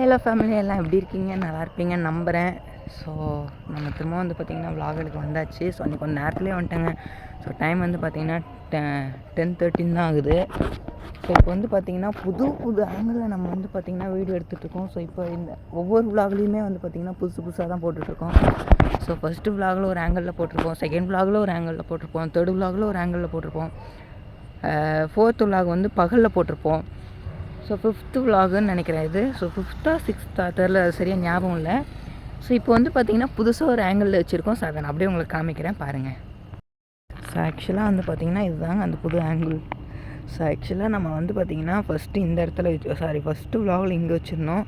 Hello family, எல்லாம் எப்படி இருக்கீங்க? நல்லா இருப்பீங்கன்னு நம்புகிறேன். ஸோ நம்ம திரும்ப வந்து பார்த்திங்கன்னா விலாகுக்கு வந்தாச்சு. ஸோ அன்றைக்கி கொஞ்சம் நேரத்துலேயே வந்துட்டேங்க. ஸோ டைம் வந்து பார்த்திங்கன்னா 10:13 தான் ஆகுது. ஸோ இப்போ வந்து பார்த்திங்கன்னா புது ஆங்கிளில் நம்ம வந்து பார்த்திங்கன்னா வீடியோ எடுத்துகிட்ருக்கோம். ஸோ இப்போ இந்த ஒவ்வொரு விலாக்லேயுமே வந்து பார்த்திங்கன்னா புதுசாக தான் போட்டுட்ருக்கோம். ஸோ ஃபஸ்ட்டு விலாகில் ஒரு ஆங்கிளில் போட்டிருப்போம், செகண்ட் விலாகில் ஒரு ஆங்கிளில் போட்டிருப்போம், தேர்ட் விலாகில் ஒரு ஆங்கிளில் போட்டிருப்போம், ஃபோர்த் விலாக் வந்து பகலில் போட்டிருப்போம். ஸோ 5th விலாகுன்னு நினைக்கிறேன் இது. ஸோ 5th 6th தெரில, சரியாக ஞாபகம் இல்லை. ஸோ இப்போ வந்து பார்த்திங்கன்னா புதுசாக ஒரு ஆங்கிளில் வச்சுருக்கோம். ஸோ அதை நான் அப்படியே உங்களுக்கு காமிக்கிறேன் பாருங்கள். ஸோ ஆக்சுவலாக வந்து பார்த்திங்கன்னா இதுதாங்க அந்த புது ஆங்கிள். ஸோ ஆக்சுவலாக நம்ம வந்து பார்த்திங்கன்னா ஃபஸ்ட்டு இந்த இடத்துல ஃபஸ்ட்டு விலாகில் இங்கே வச்சுருந்தோம்,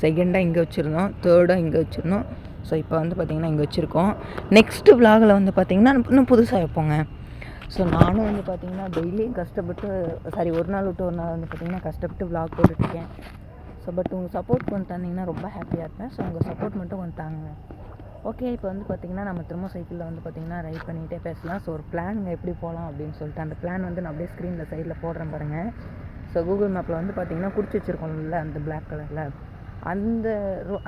செகண்டாக இங்கே வச்சுருந்தோம், தேர்டாக இங்கே வச்சுருந்தோம். ஸோ இப்போ வந்து பார்த்திங்கன்னா இங்கே வச்சுருக்கோம். நெக்ஸ்ட்டு விலாகில் வந்து பார்த்திங்கன்னா இன்னும் புதுசாக வைப்போங்க. ஸோ நானும் வந்து பார்த்திங்கன்னா டெய்லியும் கஷ்டப்பட்டு ஒரு நாள் விட்டு ஒரு நாள் வந்து பார்த்திங்கன்னா கஷ்டப்பட்டு விலாக் போட்டுட்ருக்கேன். ஸோ பட் உங்கள் சப்போர்ட் கொஞ்சம் தந்தீங்கன்னா ரொம்ப ஹாப்பியாக இருப்பேன். ஸோ உங்கள் சப்போர்ட் மட்டும் கொஞ்சம் தாங்க. ஓகே, இப்போ வந்து பார்த்திங்கன்னா நம்ம திரும்ப சைக்கிளில் வந்து பார்த்திங்கன்னா ரைட் பண்ணிகிட்டே பேசலாம். ஸோ ஒரு பிளான் எப்படி போகலாம் அப்படின்னு சொல்லிட்டு அந்த பிளான் வந்து நான் அப்படியே ஸ்க்ரீனில் சைடில் போடுறேன் பாருங்கள். ஸோ கூகுள் மேப்பில் வந்து பார்த்திங்கன்னா குறித்து வச்சுருக்கோம்ல அந்த பிளாக் கலரில்,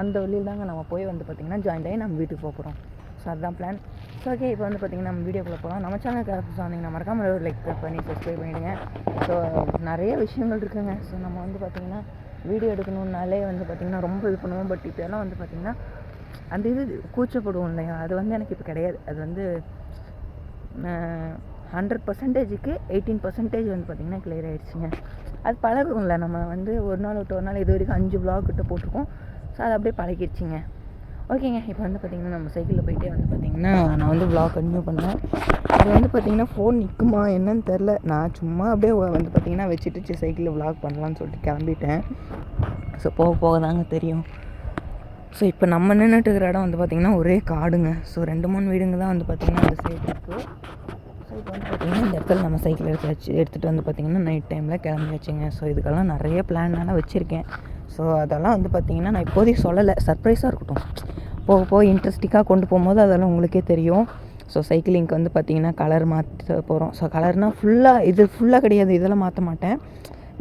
அந்த வழியில் தாங்க நம்ம போய் வந்து பார்த்திங்கன்னா ஜாயிண்ட் ஆகி நம்ம வீட்டுக்கு போக போகிறோம். ஸோ அதுதான் பிளான். ஸோ ஓகே, இப்போ வந்து பார்த்திங்கன்னா நம்ம வீடியோக்குள்ளே போகலாம். நம்ம சேனலுக்கு புதுசாக வந்தீங்கன்னா மறக்காமல் ஒரு லைக் பண்ணி சப்ஸ்கிரைப் பண்ணிவிடுங்க. ஸோ நிறைய விஷயங்கள் இருக்குங்க. ஸோ நம்ம வந்து பார்த்திங்கன்னா வீடியோ எடுக்கணுன்னாலே வந்து பார்த்திங்கன்னா ரொம்ப இது பண்ணுவோம். பட் இப்போ எல்லாம் வந்து பார்த்திங்கன்னா அந்த இது கூச்சப்படுவோம் இல்லையா, அது வந்து எனக்கு இப்போ கிடையாது. அது வந்து 100%க்கு 18% வந்து பார்த்திங்கன்னா கிளியர் ஆகிடுச்சிங்க. அது பழகும்ல, நம்ம வந்து ஒரு நாள் விட்டு ஒரு நாள் இது வரைக்கும் 5 vlog கிட்ட போட்டிருக்கோம். ஸோ அது அப்படியே பழகிடுச்சிங்க. ஓகேங்க, இப்போ வந்து பார்த்திங்கன்னா நம்ம சைக்கிளில் போயிட்டே வந்து பார்த்திங்கன்னா நான் வந்து vlog கண்டினியூ பண்ணேன். அது வந்து பார்த்திங்கன்னா ஃபோன் நிற்குமா என்னன்னு தெரில. நான் சும்மா அப்படியே வந்து பார்த்திங்கன்னா வச்சுட்டு சைக்கிளில் vlog பண்ணலான்னு சொல்லிட்டு கிளம்பிட்டேன். ஸோ போக போக தாங்க தெரியும். ஸோ இப்போ நம்ம நின்றுட்டு இருக்கிற இடம் வந்து பார்த்திங்கன்னா ஒரே காடுங்க. ஸோ 2-3 வீடுங்க தான் வந்து பார்த்திங்கன்னா அந்த சைடு இருக்குது. ஸோ இப்போ வந்து பார்த்திங்கன்னா இந்த இடத்துல நம்ம சைக்கிள் எடுத்துகிட்டு வந்து பார்த்திங்கன்னா நைட் டைமில் கிளம்பி வச்சுங்க. ஸோ இதுக்கெல்லாம் நிறைய பிளான்லாம் வச்சுருக்கேன். ஸோ அதெல்லாம் வந்து பார்த்திங்கன்னா நான் இப்போதைக்கு சொல்லலை, சர்ப்ரைஸாக இருக்கட்டும். போக போக இன்ட்ரெஸ்டிங்காக கொண்டு போகும்போது அதெல்லாம் உங்களுக்கே தெரியும். ஸோ சைக்கிளிங்க்கு வந்து பார்த்திங்கன்னா கலர் மாற்ற போகிறோம். ஸோ கலர்னால் ஃபுல்லாக கிடையாது, இதெல்லாம் மாற்ற மாட்டேன்,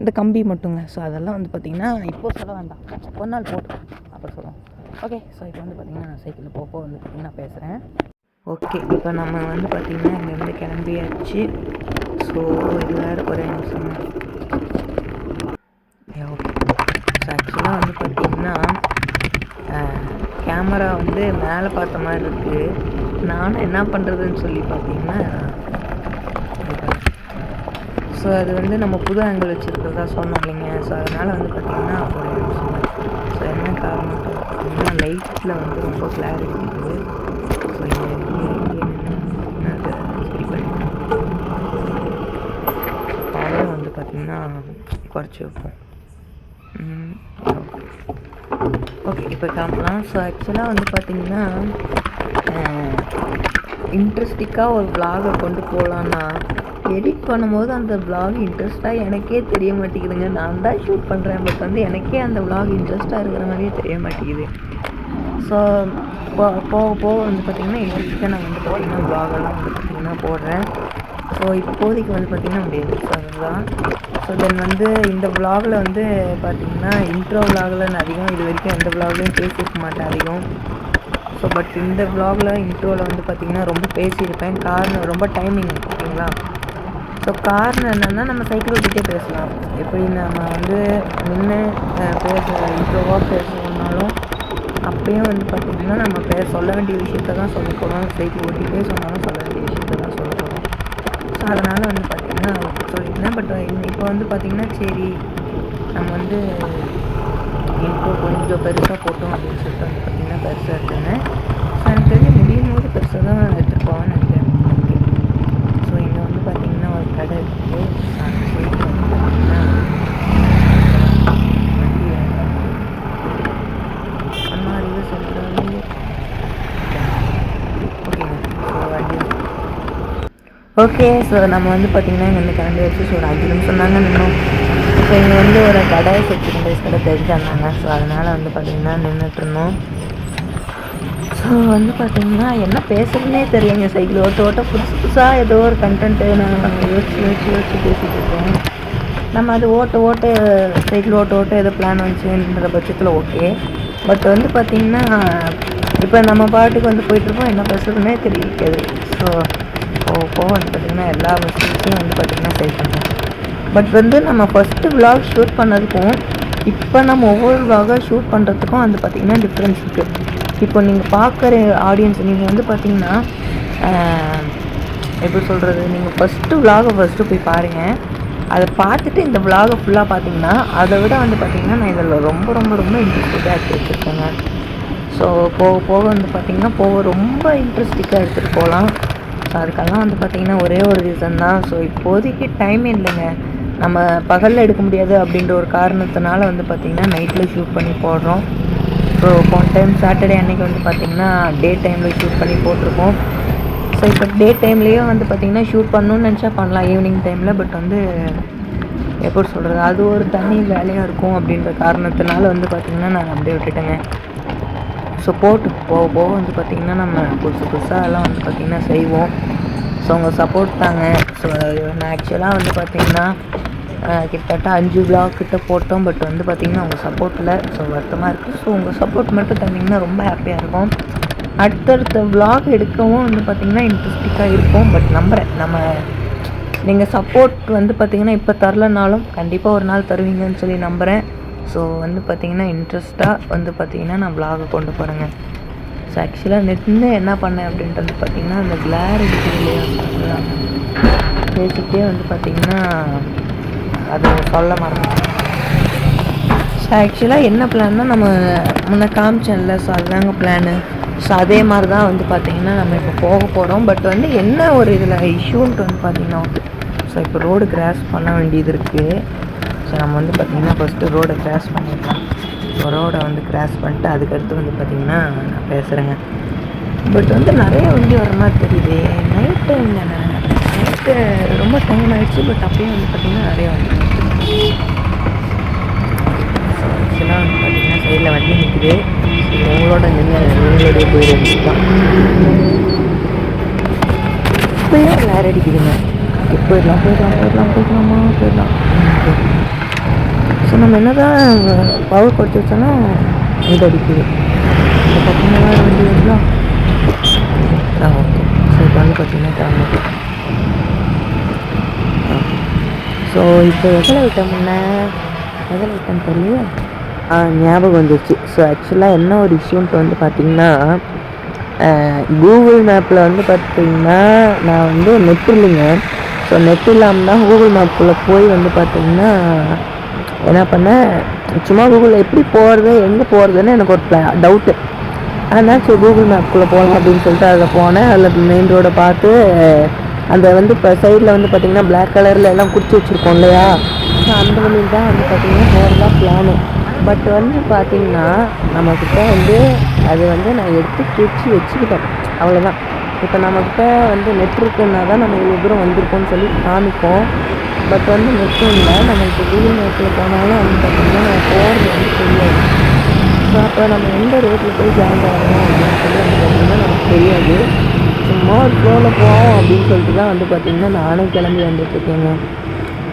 இந்த கம்பி மட்டுங்க. ஸோ அதெல்லாம் வந்து பார்த்திங்கன்னா இப்போ சொல்ல வேண்டாம், ஒரு நாள் போட்டு அப்புறம் சொல்லுவோம். ஓகே, ஸோ இப்போ வந்து பார்த்திங்கன்னா நான் சைக்கிளில் போக வந்து பார்த்திங்கன்னா பேசுகிறேன். ஓகே, இப்போ நம்ம வந்து பார்த்திங்கன்னா இங்கேருந்து கிளம்பியாச்சு. ஸோ இது வேறு ஒரே நிமிஷம். ஓகே, ஸோ ஆக்சுவலாக வந்து பார்த்திங்கன்னா கேமரா வந்து மேலே பார்த்த மாதிரி இருக்குது. நானும் என்ன பண்ணுறதுன்னு சொல்லி பார்த்திங்கன்னா ஸோ அது வந்து நம்ம புது ஆங்கிள் வச்சுருக்கிறதா சொன்னோம் இல்லைங்க. ஸோ அதனால் வந்து பார்த்திங்கன்னா ஒரு நிமிஷம். ஸோ என்ன காரணம் பார்த்திங்கன்னா லைட்டில் வந்து ரொம்ப கிளாரிட்டி இருக்குது. ஸோ பவர் வந்து பார்த்திங்கன்னா குறைச்சி வைப்போம். ஓகே, இப்போ கிளம்பலாம். ஸோ ஆக்சுவலாக வந்து பார்த்திங்கன்னா இன்ட்ரெஸ்டிங்காக ஒரு vlog-ஐ கொண்டு போகலான்னா எடிட் பண்ணும்போது அந்த vlog இன்ட்ரெஸ்ட்டாக எனக்கே தெரிய மாட்டேங்குதுங்க. நான் தான் ஷூட் பண்ணுறேன், பட் வந்து எனக்கே அந்த vlog இன்ட்ரெஸ்ட்டாக இருக்கிற மாதிரியே தெரிய மாட்டேங்குது. ஸோ போக போக வந்து பார்த்திங்கன்னா இன்ட்ரெஸ்ட்டாக நான் வந்து பார்த்திங்கன்னா vlog-எல்லாம் வந்து பார்த்திங்கன்னா போடுறேன். ஸோ இப்போதைக்கு வந்து பார்த்திங்கன்னா முடியாது. ஸோ அதுதான். ஸோ தென் வந்து இந்த vlog-ல் வந்து பார்த்திங்கன்னா இன்ட்ரோ vlog-ல் நான் அதிகம் இது வரைக்கும் எந்த vlog-லையும் பேசியிருக்க மாட்டேன் அதிகம். ஸோ பட் இந்த vlog-ல் இன்ட்ரோவில் வந்து பார்த்திங்கன்னா ரொம்ப பேசியிருப்பேன். காரணம் ரொம்ப டைமிங், ஓகேங்களா. ஸோ காரணம் என்னென்னா நம்ம சைக்கிள் ஓட்டிகிட்டே பேசலாம். எப்படி நம்ம வந்து நின்று இன்ட்ரோவாக பேசணுன்னாலும் அப்பயும் வந்து பார்த்திங்கன்னா நம்ம சொல்ல வேண்டிய விஷயத்த தான் சொல்ல போகிறோம். சைக்கிள் ஓட்டிகிட்டே சொன்னாலும் சொல்ல வேண்டிய விஷயத்த தான் சொல்ல போகிறோம். ஸோ அதனால் வந்து பார்த்திங்கன்னா சொல்லியிருந்தேன். பட் இப்போ வந்து பார்த்திங்கன்னா சரி நம்ம வந்து இன்ட்ரோ கொஞ்சம் பெருசாக போட்டோம் அப்படின்னு சொல்லிட்டு வந்து பார்த்திங்கன்னா பெருசாக இருக்குங்க. ஸோ எனக்கு தெரிஞ்சு முடியும் போது பெருசாக தான் எடுத்துகிட்டு போவேன்னு நினைக்கிறேன். ஸோ இங்கே வந்து பார்த்திங்கன்னா ஒரு கடை இருக்குது. அந்த சைடு வந்து பார்த்திங்கன்னா வண்டி அம்மா இது சொல்கிறாங்க. ஓகேங்க, ஸோ வண்டி ஓகே. ஸோ நம்ம வந்து பார்த்திங்கன்னா இங்கே வந்து கிளம்பி வச்சு ஸோ ஒரு 5 நிமிஷம் தாங்க நின்னோம். ஸோ இங்கே வந்து ஒரு கடை செக்யூரிட்டி கைஸ் கடை தெரிஞ்சாங்க. ஸோ அதனால் வந்து பார்த்திங்கன்னா நின்றுட்டுருந்தோம். ஸோ வந்து பார்த்திங்கன்னா என்ன பேசுகிறதுனே தெரியுங்க. சைக்கிள் ஓட்ட புதுசாக ஏதோ ஒரு கண்டென்ட்டு நான் யோசிச்சு பேசிகிட்டு இருக்கேன். நம்ம அது ஓட்ட சைக்கிள் ஓட்ட ஏதோ பிளான் வந்துச்சுன்ற பட்சத்தில் ஓகே. பட் வந்து பார்த்திங்கன்னா இப்போ நம்ம பாட்டுக்கு வந்து போயிட்டுருப்போம், என்ன பேசுறதுனே தெரியாது. ஸோ போக வந்து பார்த்திங்கன்னா எல்லா விஷயத்தையும் வந்து பார்த்திங்கன்னா சரி பண்ணுறோம். பட் வந்து நம்ம ஃபஸ்ட்டு விலாக் ஷூட் பண்ணதுக்கும் இப்போ நம்ம ஒவ்வொரு விலாகாக ஷூட் பண்ணுறதுக்கும் வந்து பார்த்திங்கன்னா டிஃப்ரென்ஸ் இருக்குது. இப்போ நீங்கள் பார்க்குற ஆடியன்ஸ் நீங்கள் வந்து பார்த்திங்கன்னா எப்படி சொல்கிறது, நீங்கள் ஃபஸ்ட்டு விலாகை போய் பாருங்கள். அதை பார்த்துட்டு இந்த விலாகை ஃபுல்லாக பார்த்தீங்கன்னா அதை விட வந்து பார்த்திங்கன்னா நான் இதில் ரொம்ப ரொம்ப ரொம்ப இன்ட்ரெஸ்டிங்காக எடுத்து வச்சுருக்கேங்க. ஸோ போக வந்து பார்த்திங்கன்னா ரொம்ப இன்ட்ரெஸ்டிங்காக எடுத்துகிட்டு போகலாம். ஸோ அதுக்கெல்லாம் வந்து பார்த்திங்கன்னா ஒரே ஒரு ரீசன் தான். ஸோ இப்போதைக்கு டைம் இல்லைங்க, நம்ம பகலில் எடுக்க முடியாது அப்படின்ற ஒரு காரணத்தினால வந்து பார்த்திங்கன்னா நைட்டில் ஷூட் பண்ணி போடுறோம். ஸோ போன டைம் சாட்டர்டே அன்றைக்கி வந்து பார்த்திங்கன்னா டே டைமில் ஷூட் பண்ணி போட்டிருக்கோம். ஸோ இப்போ டே டைம்லேயே வந்து பார்த்திங்கன்னா ஷூட் பண்ணணுன்னு நினச்சா பண்ணலாம் ஈவினிங் டைமில். பட் வந்து எப்படி சொல்கிறது, அது ஒரு தனி வேலையாக இருக்கும் அப்படின்ற காரணத்தினால வந்து பார்த்திங்கன்னா நான் அப்படியே விட்டுட்டேங்க. ஸோ போக வந்து பார்த்திங்கன்னா நம்ம புதுசாக எல்லாம் வந்து பார்த்திங்கன்னா செய்வோம். ஸோ உங்கள் சப்போர்ட் தாங்க. ஸோ நான் ஆக்சுவலாக வந்து பார்த்திங்கன்னா கிட்டத்தட்ட 5 விலாக் கிட்ட போட்டோம். பட் வந்து பார்த்திங்கன்னா உங்கள் சப்போர்ட்டில் ஸோ வருத்தமாக இருக்குது. ஸோ உங்கள் சப்போர்ட் மட்டும் தந்திங்கன்னா ரொம்ப ஹாப்பியாக இருக்கும். அடுத்தடுத்த விலாக் எடுக்கவும் வந்து பார்த்திங்கன்னா இன்ட்ரெஸ்டிங்காக இருக்கும். பட் நம்புகிறேன் நீங்கள் சப்போர்ட் வந்து பார்த்திங்கன்னா இப்போ தரலனாலும் கண்டிப்பாக ஒரு நாள் தருவீங்கன்னு சொல்லி நம்புகிறேன். ஸோ வந்து பார்த்திங்கன்னா இன்ட்ரெஸ்ட்டாக வந்து பார்த்திங்கன்னா நான் விலாகை கொண்டு போகிறேங்க. ஸோ ஆக்சுவலாக நெட்னு என்ன பண்ணேன் அப்படின்ட்டு வந்து பார்த்திங்கன்னா அந்த கிளார் அடிக்கிறதுலையே பேசிக்கிட்டே வந்து பார்த்திங்கன்னா அது சொல்ல மறந்தேன். ஸோ ஆக்சுவலாக என்ன பிளான்னா நம்ம முன்ன காமிச்சேன்ல, ஸோ அதுதாங்க பிளானு. ஸோ அதே மாதிரி தான் வந்து பார்த்திங்கன்னா நம்ம இப்போ போக போகிறோம். பட் வந்து என்ன ஒரு இதில் இஷ்யூன்ட்டு வந்து பார்த்திங்கன்னா ஸோ இப்போ ரோடு கிராஸ் பண்ண வேண்டியது இருக்குது. ஸோ நம்ம வந்து பார்த்திங்கன்னா ஃபஸ்ட்டு ரோடை கிராஸ் பண்ணிடலாம். ஸோ ரோடை வந்து கிராஸ் பண்ணிட்டு அதுக்கடுத்து வந்து பார்த்திங்கன்னா நான் பேசுகிறேங்க. பட் வந்து நிறைய வண்டி வர மாதிரி தெரியுது. நைட் டைம் தானே, நைட்டு ரொம்ப டைம் ஆகிடுச்சு. பட் அப்பயும் வந்து பார்த்திங்கன்னா நிறைய வண்டி ஆக்சுவலாக வந்து பார்த்திங்கன்னா சைடில் வண்டி நிற்குது. உங்களோட நீங்களுடைய போயிடுச்சு தான் இப்போயே கிளார் அடிக்குதுங்க. போயிடலாமா. ஸோ நம்ம என்ன தான் பவர் குறைச்சி வச்சோன்னா இது அடிக்குது. இப்போ பார்த்திங்கன்னா வண்டி வருதுலாம். ஓகே. ஸோ இப்போ வந்து பார்த்திங்கன்னா கிளம்புது. ஸோ இப்போ எதில் விட்டோம் தெரியல, ஞாபகம் வந்துருச்சு. ஸோ ஆக்சுவலாக என்ன ஒரு இஷ்யூன்ட்டு வந்து பார்த்திங்கன்னா கூகுள் மேப்பில் வந்து பார்த்திங்கன்னா நான் வந்து நெட் இல்லைங்க. ஸோ நெட் இல்லாமல் தான் கூகுள் மேப்புக்குள்ளே போய் வந்து பார்த்திங்கன்னா என்ன பண்ணேன், சும்மா கூகுளில் எப்படி போகிறது எங்கே போகிறதுன்னு எனக்கு ஒரு டவுட்டு. அதனால் சரி கூகுள் மேப்புக்குள்ளே போகலாம் அப்படின்னு சொல்லிட்டு அதில் போனேன். அதில் மெயின் ரோடை பார்த்து அந்த வந்து இப்போ சைடில் வந்து பார்த்திங்கன்னா பிளாக் கலரில் எல்லாம் குறிச்சி வச்சுருக்கோம் இல்லையா, ஸோ அந்த வழியில் தான் வந்து பார்த்திங்கன்னா போகிறதா பிளானு. பட் வந்து பார்த்திங்கன்னா நம்மக்கிட்ட வந்து அது வந்து நான் எடுத்து குறிச்சி வச்சுக்கிட்டேன், அவ்வளோதான். இப்போ நம்மக்கிட்ட வந்து நெட் இருக்குன்னா தான் நம்ம இவ்வளோ தூரம் வந்திருக்கோம்னு சொல்லி காமிப்போம். பட் வந்து நெட்டும் இல்லை. நம்ம இப்போ கூகுள் மேப்பில் போனாலும் வந்து பார்த்திங்கன்னா நம்ம போகிறது வந்து தெரியாது. ஸோ அப்போ நம்ம எந்த ரோட்டில் போய் ஜாயின் ஆகணும் அப்படின்னு சொல்லி வந்து பார்த்திங்கன்னா நமக்கு தெரியாது. சும்மா ஒரு ஃப்ளோவில் போவோம் அப்படின்னு சொல்லிட்டு தான் வந்து பார்த்திங்கன்னா நானும் கிளம்பி வந்துட்டுருக்கேங்க.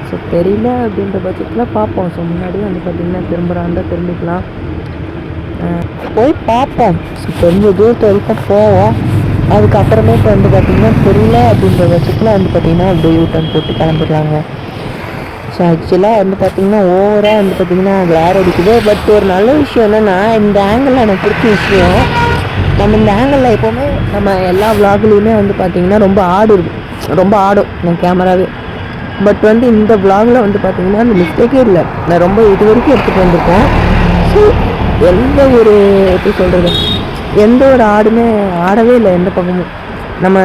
ஸோ தெரியல அப்படின்ற பட்சத்தில் பார்ப்போம். ஸோ முன்னாடியே வந்து பார்த்திங்கன்னா திரும்புகிறாண்டா திரும்பிக்கலாம், போய் பார்ப்போம். ஸோ தெரிஞ்ச தூரத்து வரைக்கும் போவோம். அதுக்கப்புறமேட்டு வந்து பார்த்திங்கன்னா தெரியல அப்படின்ற பட்சத்தில் வந்து பார்த்திங்கன்னா அப்படியே யூட்டன் போட்டு கிளம்பிடுறாங்க. ஸோ ஆக்சுவலாக வந்து பார்த்திங்கன்னா ஓவராக வந்து பார்த்திங்கன்னா கிளார் அடிக்குது. பட் ஒரு நல்ல விஷயம் என்னென்னா இந்த ஆங்கிளில் எனக்கு பிடிச்ச விஷயம், நம்ம இந்த ஆங்கிளில் எப்போவுமே நம்ம எல்லா விலாக்லேயுமே வந்து பார்த்திங்கன்னா ரொம்ப ஆடும் நம்ம கேமராவே. பட் வந்து இந்த விலாகில் வந்து பார்த்திங்கன்னா அந்த மிஸ்டேக்கே இல்லை. நான் ரொம்ப இது வரைக்கும் எடுத்துகிட்டு வந்திருக்கோம். ஸோ எந்த ஒரு எப்படி சொல்கிறது, எந்த ஒரு ஆடுமே ஆடவே இல்லை எந்த பக்கமும். நம்ம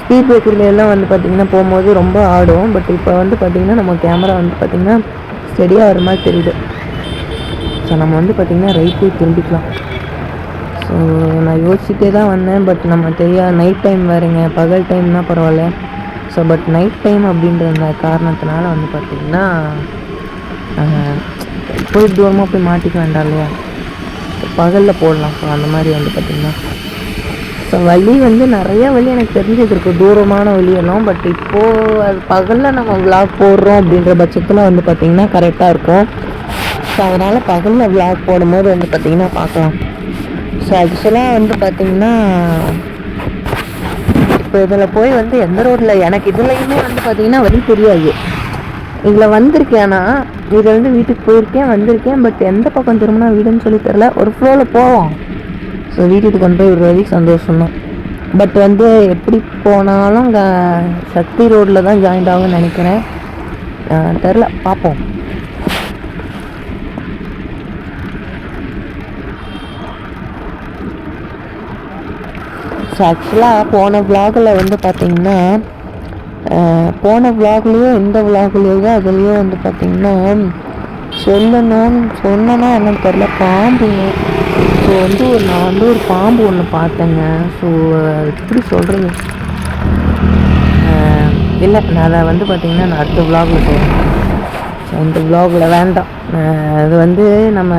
ஸ்பீட் பிரேக்கர்லாம் வந்து பார்த்திங்கன்னா போகும்போது ரொம்ப ஆடும். பட் இப்போ வந்து பார்த்திங்கன்னா நம்ம கேமரா வந்து பார்த்திங்கன்னா ஸ்டெடியாக வர மாதிரி தெரியுது. ஸோ நம்ம வந்து பார்த்திங்கன்னா ரைட்டு திரும்பிக்கலாம். ஸோ நான் யோசிச்சுட்டே தான் வந்தேன். பட் நம்ம தெரியாது, நைட் டைம் வேறுங்க, பகல் டைம்னால் பரவாயில்ல. ஸோ பட் நைட் டைம் அப்படின்ற அந்த காரணத்தினால வந்து பார்த்திங்கன்னா போய் தூரமாக போய் மாட்டிக்க வேண்டாம் இல்லையா, பகலில் போடலாம். ஸோ அந்த மாதிரி வந்து பார்த்திங்கன்னா ஸோ வழி வந்து நிறையா வழி எனக்கு தெரிஞ்சது இருக்குது, தூரமான வழியெல்லாம். பட் இப்போது அது பகலில் நம்ம விளாக் போடுறோம் அப்படின்ற பட்சத்தில் வந்து பார்த்திங்கன்னா கரெக்டாக இருக்கும். ஸோ அதனால் பகலில் விளாக் போடும்போது வந்து பார்த்திங்கன்னா பார்க்கலாம். ஸோ ஆக்சுவலாக வந்து பார்த்திங்கன்னா இப்போ இதில் போய் வந்து எந்த ரோட்டில் எனக்கு இதுலையுமே வந்து பார்த்திங்கன்னா வழி தெரியாது. இதில் வந்திருக்கேன், ஆனால் இதில் வந்து வீட்டுக்கு போயிருக்கேன், வந்திருக்கேன். பட் எந்த பக்கம் திரும்பினா வீடுன்னு சொல்லி தெரில. ஒரு ஃப்ளோவில் போவோம். ஸோ வீட்டுக்கு கொண்டு போய் விடுறதுக்கு சந்தோஷம்தான். பட் வந்து எப்படி போனாலும் சக்தி ரோட்டில் தான் ஜாயிண்ட் ஆகும்னு நினைக்கிறேன். தெரில, பார்ப்போம். ஸோ ஆக்சுவலாக போன விளாகில் வந்து பார்த்திங்கன்னா போன விளாக்லேயோ இந்த விளாக்லேயோ அதுலேயோ வந்து பார்த்திங்கன்னா சொன்னேன்னா என்னன்னு தெரில, பாம்புங்க. ஸோ வந்து நான் வந்து ஒரு பாம்பு ஒன்று பார்த்தேங்க. ஸோ எப்படி சொல்கிறது, இல்லை நான் அதை வந்து பார்த்திங்கன்னா நான் அடுத்த விளாகில் சொல்கிறேன். ஸோ இந்த விளாகில் வேண்டாம், அது வந்து நம்ம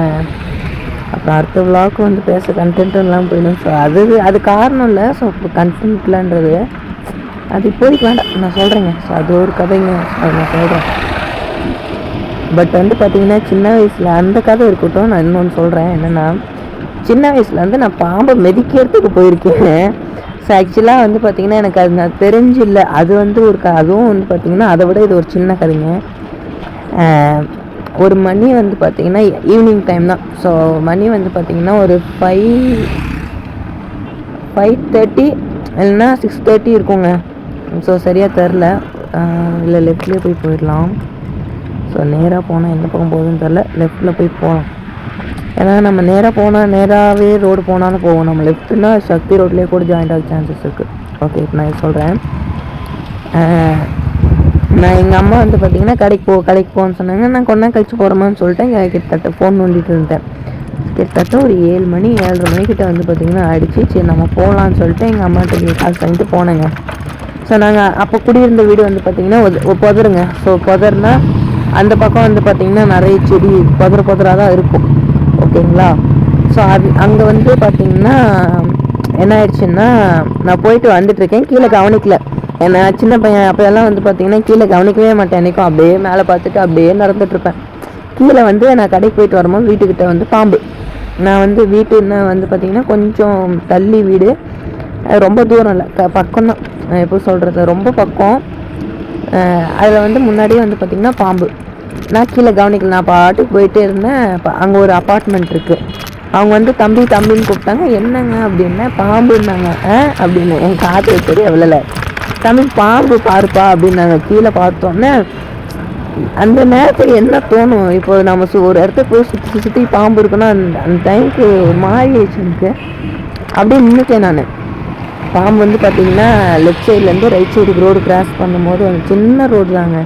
அப்புறம் அடுத்த விளாக்கு வந்து பேச கண்டென்ட் இல்லாமல் போயிடும். ஸோ அது காரணம் இல்லை. ஸோ இப்போ கண்டென்ட் இல்லைன்றது அது இப்போதைக்கு வேண்டாம், நான் சொல்கிறேங்க. ஸோ அது ஒரு கதைங்க, அது நான் சொல்கிறேன். பட் வந்து பார்த்திங்கன்னா சின்ன வயசில் அந்த கதை இருக்கட்டும். நான் இன்னொன்று சொல்கிறேன். என்னென்னா, சின்ன வயசில் வந்து நான் பாம்பை மிதிக்கிறதுக்கு போயிருக்கேன். ஸோ ஆக்சுவலாக வந்து பார்த்திங்கன்னா எனக்கு அது நான் தெரிஞ்சில்லை. அது வந்து ஒரு அதுவும் வந்து பார்த்திங்கன்னா அதை விட இது ஒரு சின்ன கதைங்க. ஒரு மணி வந்து பார்த்திங்கன்னா ஈவினிங் டைம் தான். ஸோ மணி வந்து பார்த்திங்கன்னா ஒரு 5:30 இல்லைன்னா 6:30 இருக்குங்க. ஸோ சரியாக தெரில. இல்லை லெஃப்ட்லேயே போயிடலாம். ஸோ நேராக போனால் எந்த பக்கம் போகுதுன்னு தெரில, லெஃப்ட்டில் போகலாம். ஏன்னா நம்ம நேராக போனால் நேராகவே ரோடு போனாலும் போவோம். நம்ம லெஃப்ட்டுனா சக்தி ரோட்லேயே கூட ஜாயிண்ட் ஆக சான்சஸ் இருக்குது. ஓகே, இப்போ நான் சொல்கிறேன். நான் எங்கள் அம்மா வந்து பார்த்திங்கன்னா கடைக்கு போன்னு சொன்னாங்க. நான் கொஞ்ச நேரம் கழிச்சு போகிறோமான்னு சொல்லிட்டேன். கிட்டத்தட்ட ஃபோன் நோண்டிட்டு இருந்தேன். கிட்டத்தட்ட ஒரு 7 மணி 7:30 மணிக்கிட்ட வந்து பார்த்திங்கன்னா அடிச்சு, சரி நம்ம போகலான்னு சொல்லிட்டு எங்கள் அம்மாட்ட கால் பண்ணிட்டு போனேங்க. ஸோ நாங்கள் அப்போ குடியிருந்த வீடு வந்து பார்த்திங்கன்னா புதருங்க. ஸோ புதர்னா அந்த பக்கம் வந்து பார்த்திங்கன்னா நிறைய செடி புதராக தான் இருக்கும். ஓகேங்களா? ஸோ அது அங்கே வந்து பார்த்திங்கன்னா என்ன ஆயிடுச்சுன்னா, நான் போயிட்டு வந்துட்டுருக்கேன், கீழே கவனிக்கல. ஏன்னா சின்ன பையன் அப்போல்லாம் வந்து பார்த்திங்கன்னா கீழே கவனிக்கவே மாட்டேன். என்றைக்கும் அப்படியே மேலே பார்த்துட்டு அப்படியே நடந்துகிட்ருப்பேன். கீழே வந்து நான் கடைக்கு போயிட்டு வரும்போது வீட்டுக்கிட்ட வந்து பாம்பு. நான் வந்து வீட்டுன்னா வந்து பார்த்திங்கன்னா கொஞ்சம் தள்ளி வீடு, ரொம்ப தூரம் இல்லை, பக்கம்தான். எப்படி சொல்கிறது, ரொம்ப பக்கம். அதில் வந்து முன்னாடியே வந்து பார்த்திங்கன்னா பாம்பு. நான் கீழே கவனிக்கல, நான் பாட்டுக்கு போயிட்டே இருந்தேன். அங்கே ஒரு அப்பார்ட்மெண்ட் இருக்குது. அவங்க வந்து தம்பின்னு கூப்பிட்டாங்க. என்னங்க அப்படின்னா பாம்புன்னாங்க. அப்படின்னு என் காற்று சரி அவ்வளோ தம்பி பாம்பு பாருப்பா அப்படின்னாங்க. கீழே பார்த்தோன்னே அந்த நேரத்துக்கு என்ன தோணும், இப்போ நம்ம ஒரு இடத்துக்கு போய் சுற்றி பாம்பு இருக்குன்னா அந்த டைமுக்கு மாறி ஆயிடுச்சு எனக்கு. அப்படியே நின்றுட்டேன் நான். பாம்பு வந்து பார்த்திங்கன்னா லெஃப்ட் சைட்லேருந்து ரைட் சைடுக்கு ரோடு கிராஸ் பண்ணும்போது அந்த சின்ன ரோடு தாங்க.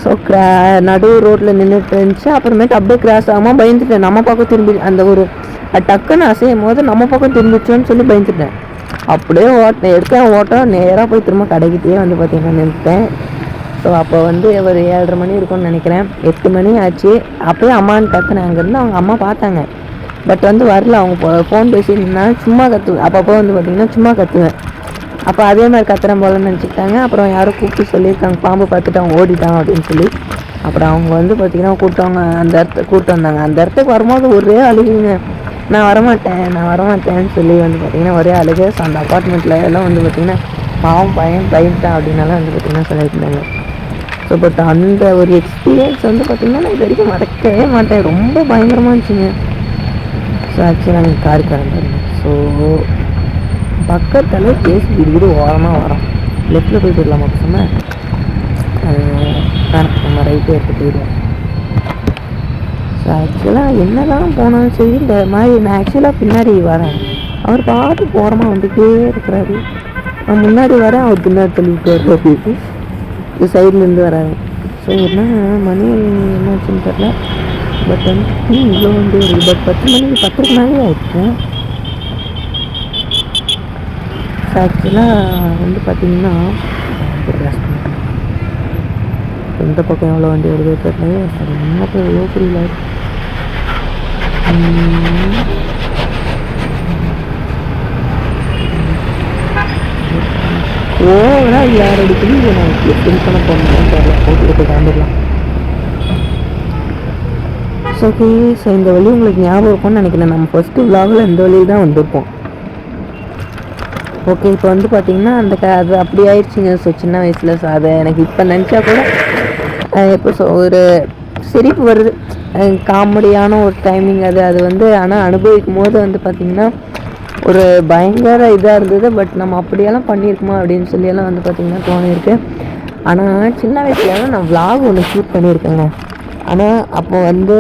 ஸோ நடு ரோட்டில் நின்றுட்டு இருந்துச்சு. அப்புறமேட்டு அப்படியே கிராஸ் ஆகாமல் பயந்துட்டேன். நம்ம பக்கம் திரும்பி அந்த ஒரு டக்குன்னு அசையும் போது நம்ம பக்கம் திரும்பிச்சோன்னு சொல்லி பயந்துட்டேன். அப்படியே ஓட்டம் நேராக போய் திரும்ப கடைக்கிட்டே வந்து பார்த்திங்கன்னா நின்றுட்டேன். ஸோ அப்போ வந்து ஒரு 7:30 மணி இருக்கும்னு நினைக்கிறேன். 8 மணி ஆச்சு. அப்போயே அம்மான்னு கற்றுனேன். அங்கேருந்து அவங்க அம்மா பார்த்தாங்க. பட் வந்து வரல. அவங்க ஃபோன் பேசியிருந்தா சும்மா கற்றுவேன். அப்பப்போ வந்து பார்த்திங்கன்னா சும்மா கற்றுவேன். அப்போ அதே மாதிரி கத்துறேன் போலன்னு நினச்சிக்கிட்டாங்க. அப்புறம் யாரும் கூப்பிட்டு சொல்லியிருக்காங்க, பாம்பு பார்த்துட்டு அவங்க ஓடிட்டாங்க அப்படின்னு சொல்லி. அப்புறம் அவங்க வந்து பார்த்திங்கன்னா கூப்பிட்டு வந்தாங்க. அந்த இடத்துக்கு வரும்போது ஒரே அழுகுங்க. நான் வரமாட்டேன்னு சொல்லி வந்து பார்த்திங்கன்னா ஒரே அழுகு. ஸோ அந்த அப்பார்ட்மெண்ட்டில் எல்லாம் வந்து பார்த்திங்கன்னா பயந்துட்டேன் அப்படின்னாலாம் வந்து பார்த்திங்கன்னா சொல்லியிருந்தாங்க. ஸோ பட் அந்த ஒரு எக்ஸ்பீரியன்ஸ் வந்து பார்த்திங்கன்னா நான் இது வரைக்கும் மறக்கவே மாட்டேன். ரொம்ப பயங்கரமாக இருந்துச்சுங்க. ஸோ ஆக்சுவலாக நாங்கள் கார் கிளம்பிடுங்க. ஸோ பக்கத்தில் கேஸ் வீடு ஓரமாக வரோம். லெஃப்ட்டில் போயிடலாமா பசங்க? நம்ம ரைட்டே எடுத்து போயிடுவோம். ஸோ ஆக்சுவலாக என்ன தான் போனாலும் சரி இந்த மாதிரி நான் ஆக்சுவலாக பின்னாடி வரேன். அவர் பாட்டுக்கு ஓரமாக வந்துகிட்டே இருக்கிறாரு. நான் முன்னாடி வரேன், அவர் பின்னாடி தள்ளிட்டு வர்றாரு. இது சைட்லேருந்து வராரு. ஸோ என்ன மணி என்னாச்சுன்னு தெரில. பட் வந்து இவ்வளோ வந்து ஒரு 10 மேலே ஆயிடுச்சு. ஸோ ஆக்சுவலாக வந்து பார்த்திங்கன்னா எந்த பக்கம் எவ்வளோ வண்டி வருது தெரியல. அது என்ன எவ்வளோ புரியல. ஓவராக அது யார் அடிக்கணும் இதை நான் ஃபில் பண்ண போகணும் தெரியல. போட்டு தாண்டிடலாம். So okay. ஸோ இந்த வழி உங்களுக்கு ஞாபகம் இருக்கும்னு நினைக்கிறேன். நம்ம ஃபஸ்ட்டு விலாகில் இந்த வழி தான் வந்திருப்போம். ஓகே. இப்போ வந்து பார்த்திங்கன்னா அந்த அது அப்படி ஆயிடுச்சுங்க. ஸோ சின்ன வயசில் ஸோ அதை எனக்கு இப்போ நினச்சா கூட எப்போ ஒரு சிரிப்பு வருது. காமெடியான ஒரு டைமிங் அது அது வந்து. ஆனால் அனுபவிக்கும் போது வந்து பார்த்திங்கன்னா ஒரு பயங்கர இதாக இருந்தது. பட் நம்ம அப்படியெல்லாம் பண்ணியிருக்குமா அப்படின்னு சொல்லியெல்லாம் வந்து பார்த்திங்கன்னா தோணியிருக்கு. ஆனால் சின்ன வயசுலலாம் நான் விலாக் ஒன்று ஷூட் பண்ணியிருக்கேங்க. ஆனால் அப்போ வந்து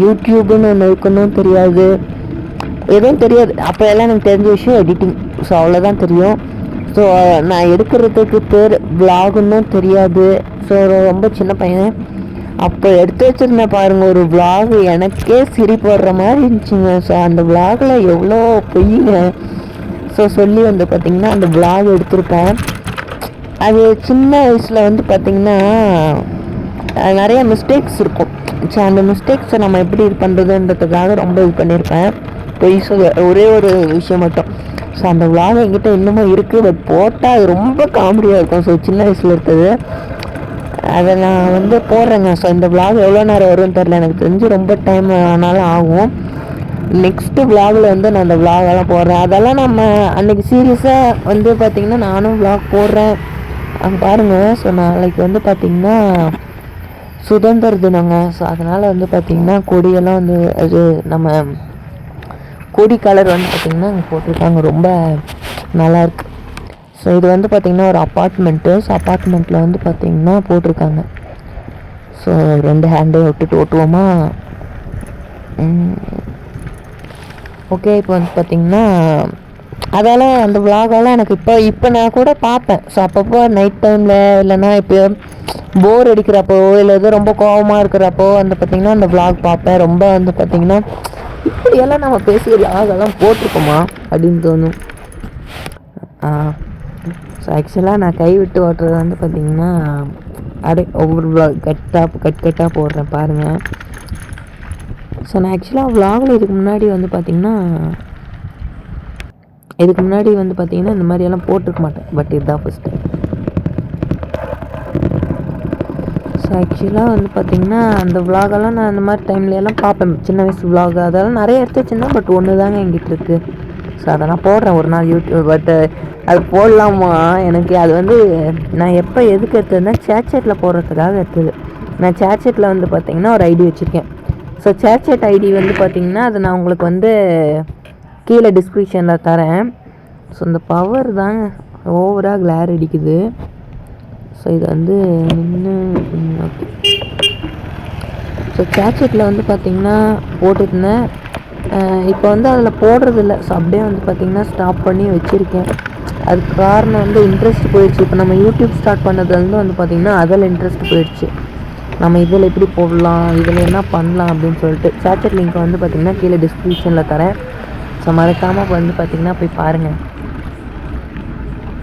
யூடியூப்னு ஒன்று இருக்குன்னு தெரியாது, எதுவும் தெரியாது. அப்போ எல்லாம் எனக்கு தெரிஞ்ச விஷயம் எடிட்டிங். ஸோ அவ்வளோதான் தெரியும். ஸோ நான் எடுக்கிறதுக்கு பேர் விலாகுன்னு தெரியாது. ஸோ ரொம்ப சின்ன பையன் அப்போ எடுத்து வச்சுருந்தேன் பாருங்கள் ஒரு விலாக். எனக்கே சிரிப்பு வர்ற மாதிரி இருந்துச்சுங்க. ஸோ அந்த விலாகில் எவ்வளோ பொய்யுங்க. ஸோ சொல்லி வந்து பார்த்திங்கன்னா அந்த விலாக் எடுத்திருப்பேன். அது சின்ன வயசில் வந்து பார்த்திங்கன்னா நிறைய மிஸ்டேக்ஸ் இருக்கும். ஸோ அந்த மிஸ்டேக்ஸை நம்ம எப்படி இது பண்ணுறதுன்றதுக்காக ரொம்ப இது பண்ணியிருப்பேன். பொய் சொல்ல ஒரே ஒரு விஷயம் மட்டும். ஸோ அந்த விலாக் என்கிட்ட இன்னமும் இருக்குது. பட் போட்டால் அது ரொம்ப காமெடியாக இருக்கும். ஸோ சின்ன வயசில் இருக்குது. அதை நான் வந்து போடுறேங்க. ஸோ இந்த விலாக் எவ்வளோ நேரம் வரும்னு தெரில. எனக்கு தெரிஞ்சு ரொம்ப டைம் ஆனாலும் ஆகும். நெக்ஸ்ட்டு விலாகில் வந்து நான் அந்த விலாகெல்லாம் போடுறேன். அதெல்லாம் நம்ம அன்றைக்கி சீரியஸாக வந்து பார்த்திங்கன்னா நானும் விலாக் போடுறேன். அங்கே பாருங்கள். ஸோ நாளைக்கு வந்து பார்த்திங்கன்னா சுதந்திர தினங்க. ஸோ அதனால் வந்து பார்த்திங்கன்னா கொடியெல்லாம் வந்து அது நம்ம கொடி கலர் வந்து பார்த்திங்கன்னா அங்கே போட்டிருக்காங்க. ரொம்ப நல்லாயிருக்கு. ஸோ இது வந்து பார்த்திங்கன்னா ஒரு அப்பார்ட்மெண்ட்டு. ஸோ அப்பார்ட்மெண்ட்டில் வந்து பார்த்திங்கன்னா போட்டிருக்காங்க. ஸோ 2 ஹேண்டையும் விட்டுட்டு ஓட்டுவோமா. ஓகே. இப்போ வந்து பார்த்திங்கன்னா அதால் அந்த விலாகெல்லாம் எனக்கு இப்போ நான் கூட பார்ப்பேன். ஸோ அப்பப்போ நைட் டைமில் இல்லைன்னா இப்போ போர் அடிக்கிறப்போ இல்லை எதுவும் ரொம்ப கோபமாக இருக்கிறப்போ வந்து பார்த்திங்கன்னா அந்த விலாக் பார்ப்பேன். ரொம்ப வந்து பார்த்திங்கன்னா இப்படியெல்லாம் நம்ம பேசி விலாகெல்லாம் போட்டிருக்கோமா அப்படின்னு தோணும். ஸோ ஆக்சுவலாக நான் கை விட்டு ஓட்டுறது வந்து பார்த்திங்கன்னா ஒவ்வொரு விலாக் கட்டாக போடுறேன் பாருங்கள். ஸோ நான் ஆக்சுவலாக விலாகில் இதுக்கு முன்னாடி வந்து பார்த்திங்கன்னா இந்த மாதிரியெல்லாம் போட்டிருக்க மாட்டேன். பட் இதுதான் ஃபஸ்ட்டு. ஸோ ஆக்சுவலாக வந்து பார்த்திங்கன்னா அந்த விலாகெல்லாம் நான் அந்த மாதிரி டைம்லலாம் பார்ப்பேன். சின்ன வயசு விலாக் அதெல்லாம் நிறைய எடுத்து வச்சுருந்தேன். பட் ஒன்று தாங்க எங்கிட்ட இருக்குது. ஸோ அதை நான் போடுறேன் ஒரு நாள் யூடியூப். பட் அது போடலாமா எனக்கு அது வந்து நான் எப்போ எதுக்கு எடுத்ததுன்னா சேட்சேட்டில் போடுறதுக்காக எடுத்தது. நான் சேட்சேட்டில் வந்து பார்த்திங்கன்னா ஒரு ஐடி வச்சுருக்கேன். ஸோ சேட்சேட் ஐடி வந்து பார்த்திங்கன்னா அது நான் உங்களுக்கு வந்து கீழே டிஸ்கிரிப்ஷனில் தரேன். ஸோ இந்த பவர் தாங்க ஓவராக கிளார் அடிக்குது. ஸோ இது வந்து நின்று ஓகே. ஸோ சேட்சேட்டில் வந்து பார்த்திங்கன்னா போட்டுருந்தேன். இப்போ வந்து அதில் போடுறதில்ல. ஸோ அப்படியே வந்து பார்த்திங்கன்னா ஸ்டாப் பண்ணி வச்சுருக்கேன். அதுக்கு காரணம் வந்து இன்ட்ரெஸ்ட் போயிடுச்சு. இப்போ நம்ம யூடியூப் ஸ்டார்ட் பண்ணதுலேருந்து வந்து பார்த்திங்கன்னா அதில் இன்ட்ரெஸ்ட் போயிடுச்சு. நம்ம இதில் எப்படி போடலாம், இதில் என்ன பண்ணலாம் அப்படின்னு சொல்லிட்டு சேட்சேட் லிங்க் வந்து பார்த்திங்கன்னா கீழே டிஸ்கிரிப்ஷனில் தரேன். ஸோ மறக்காமல் வந்து பார்த்திங்கன்னா போய் பாருங்கள்.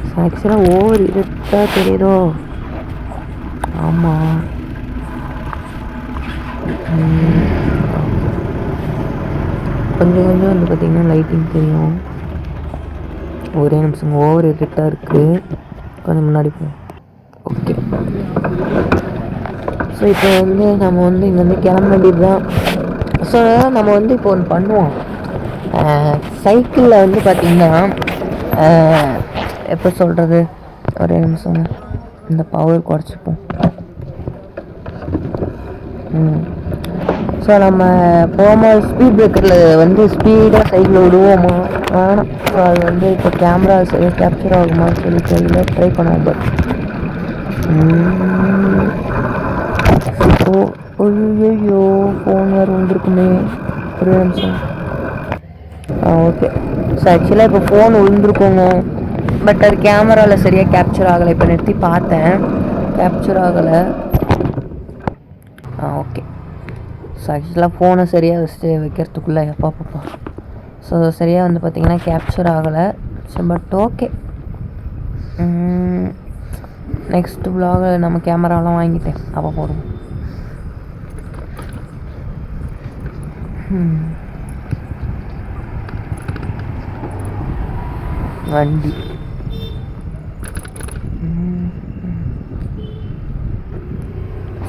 ஸோ ஆக்சுவலாக ஓவர் இருட்டாக தெரியுதோ. ஆமாம். கொஞ்சம் வந்து பார்த்திங்கன்னா லைட்டிங் தெரியும். ஒரே நிமிஷம். ஓவர் இருட்டாக இருக்குது. கொஞ்சம் முன்னாடி போ. ஓகே. ஸோ இப்போ வந்து நம்ம வந்து இங்கேருந்து கிளம்ப வேண்டியது தான். ஸோ நம்ம வந்து இப்போ ஒன்று பண்ணுவோம். சைக்கிளில் வந்து பார்த்திங்கன்னா எப்போ சொல்கிறது, ஒரே நிமிஷம் இந்த பவர் குறைச்சிப்போம். ஸோ நம்ம போகும்போது ஸ்பீட் பிரேக்கரில் வந்து ஸ்பீடாக சைக்கிள் விடுவோமா வேணாம். ஸோ அது வந்து இப்போ கேமரா சரியாக கேப்சர் ஆகுமான்னு சொல்லி தெரியல. ட்ரை பண்ணுவோம். பட் ஐயோ ஃபோன் வேறு விழுந்துருக்குமே. ஒரு நிமிஷம். ஓகே. ஸோ ஆக்சுவலாக இப்போ ஃபோன் விழுந்துருக்கோங்க. பட் அது கேமராவில் சரியாக கேப்சர் ஆகலை. இப்போ நிறுத்தி பார்த்தேன், கேப்சர் ஆகலை. ஓகே. ஸோ ஆக்சுவலாக ஃபோனை சரியாக வைக்கிறதுக்குள்ளே பாப்பா. ஸோ சரியாக வந்து பார்த்திங்கன்னா கேப்சர் ஆகலை. So but okay. Next vlog நம்ம கேமராவெலாம் வாங்கிட்டேன். அப்போ போடுவோம். வண்டி